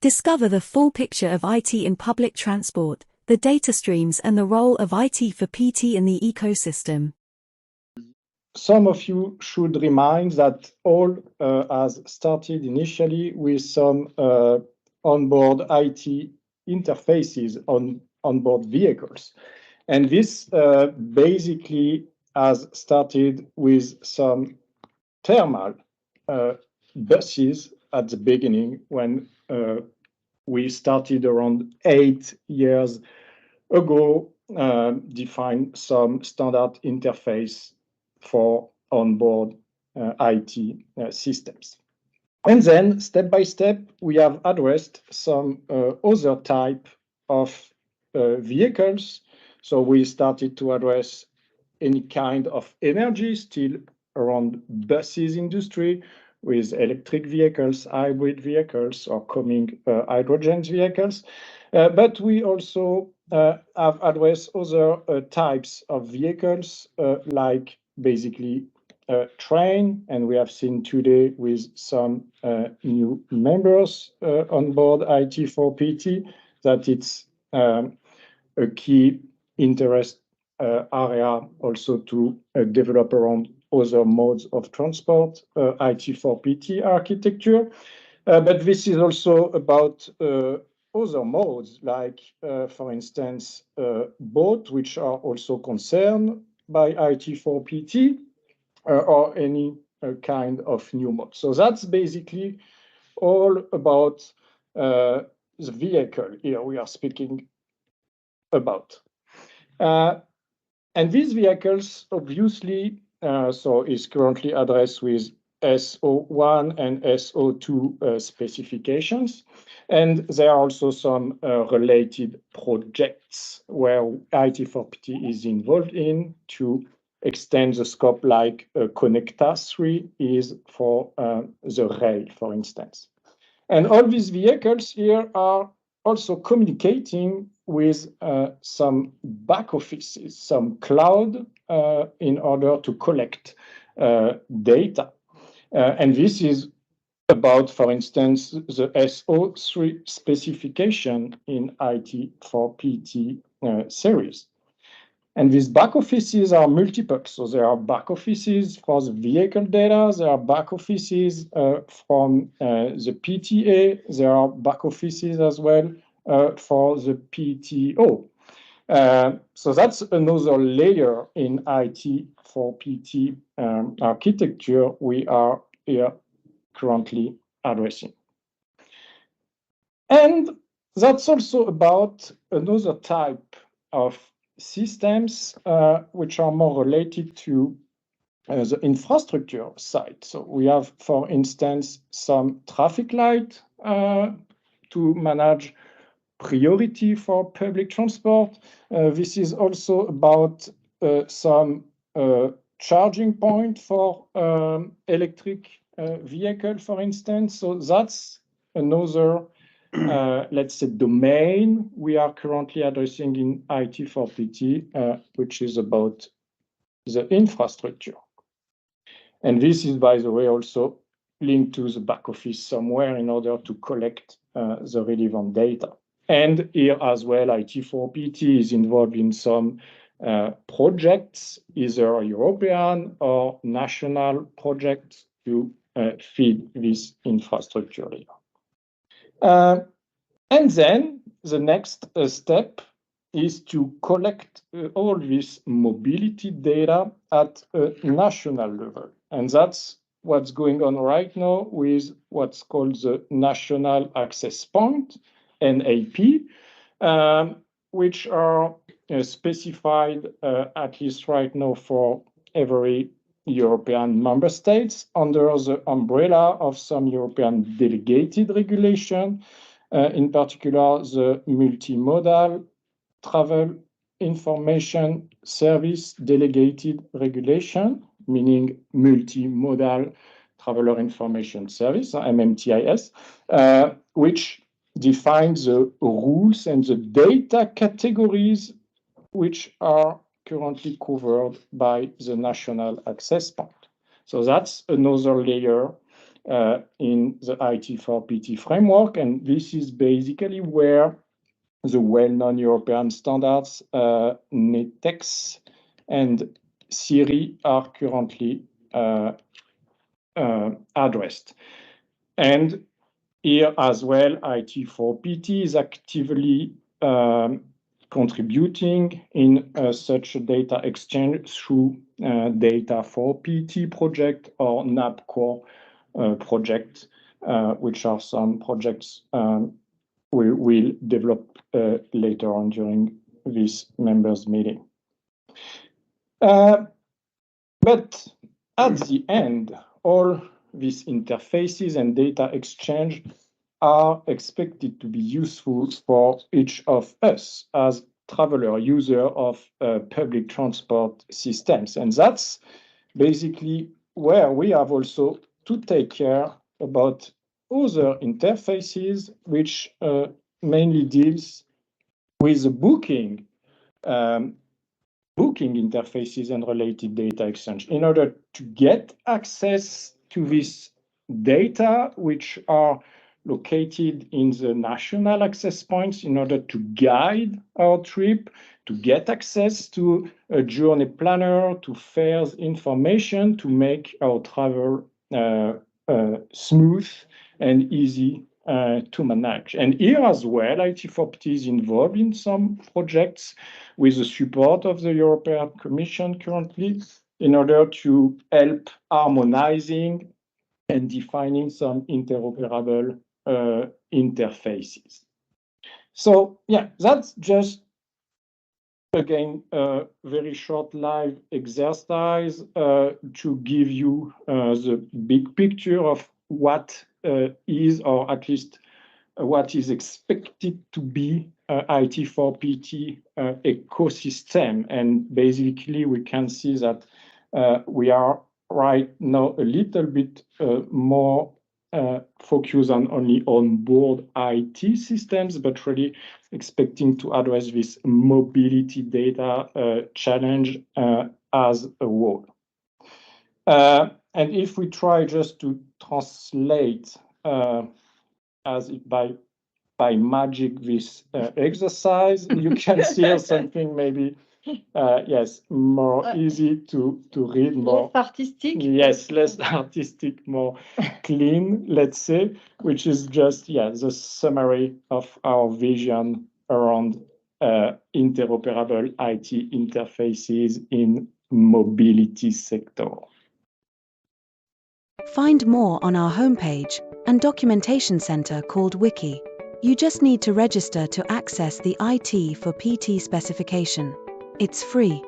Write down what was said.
Discover the full picture of IT in public transport, the data streams and the role of IT for PT in the ecosystem. Some of you should remind that all has started initially with some onboard IT interfaces on onboard vehicles. And this basically has started with some thermal buses at the beginning when we started around 8 years ago, define some standard interface for onboard IT systems. And then, step by step, we have addressed some other type of vehicles. So we started to address any kind of energy, still around buses industry, with electric vehicles, hybrid vehicles, or coming hydrogen vehicles. But we also have addressed other types of vehicles, like basically train, and we have seen today with some new members on board ITxPT that it's a key interest area also to develop around other modes of transport, ITxPT architecture. But this is also about other modes, like, for instance, boats, which are also concerned by ITxPT, or any kind of new mode. So that's basically all about the vehicle here we are speaking about. And these vehicles, obviously, so is currently addressed with SO1 and SO2 specifications. And there are also some related projects where ITxPT is involved in to extend the scope, like Connecta 3 is for the rail, for instance. And all these vehicles here are also communicating with some back offices, some cloud, in order to collect data. And this is about, for instance, the SO3 specification in ITxPT series. And these back offices are multiple. So there are back offices for the vehicle data, there are back offices from the PTA, there are back offices as well for the PTO. So that's another layer in ITxPT architecture we are here currently addressing. And that's also about another type of systems which are more related to the infrastructure side. So we have, for instance, some traffic light to manage priority for public transport. This is also about some charging point for electric vehicle, for instance. So that's another let's say, domain we are currently addressing in ITxPT, which is about the infrastructure. And this is, by the way, also linked to the back office somewhere in order to collect the relevant data. And here as well, ITxPT is involved in some projects, either European or national projects, to feed this infrastructure here. And then the next step is to collect all this mobility data at a national level. And that's what's going on right now with what's called the National Access Point, NAP, which are specified, at least right now, for every European member states under the umbrella of some European delegated regulation, in particular the multimodal travel information service delegated regulation, meaning multimodal traveler information service, MMTIS, which defines the rules and the data categories which are currently covered by the National Access Point. So that's another layer in the IT4PT framework. And this is basically where the well-known European standards, NETEX and SIRI, are currently addressed. And here as well, IT4PT is actively contributing in such a data exchange through Data4PT project or NAP Core project, which are some projects we will develop later on during this members meeting. But at the end, all these interfaces and data exchange are expected to be useful for each of us as traveler user of public transport systems. And that's basically where we have also to take care about other interfaces, which mainly deals with the booking interfaces and related data exchange. In order to get access to this data, which are located in the national access points, in order to guide our trip, to get access to a journey planner, to fares information, to make our travel smooth and easy to manage. And here as well, IT4PT is involved in some projects with the support of the European Commission currently in order to help harmonizing and defining some interoperable interfaces. So yeah, that's just, again, a very short live exercise to give you the big picture of what is, or at least what is expected to be IT4PT ecosystem. And basically, we can see that we are right now a little bit more focused on only onboard IT systems, but really expecting to address this mobility data challenge as a whole. And if we try just to translate as if by magic this exercise, you can see something maybe yes, more easy to read, more less artistic. Yes, less artistic, more clean, let's say, which is just the summary of our vision around interoperable IT interfaces in mobility sector. Find more on our homepage and documentation center called Wiki. You just need to register to access the IT4PT specification. It's free.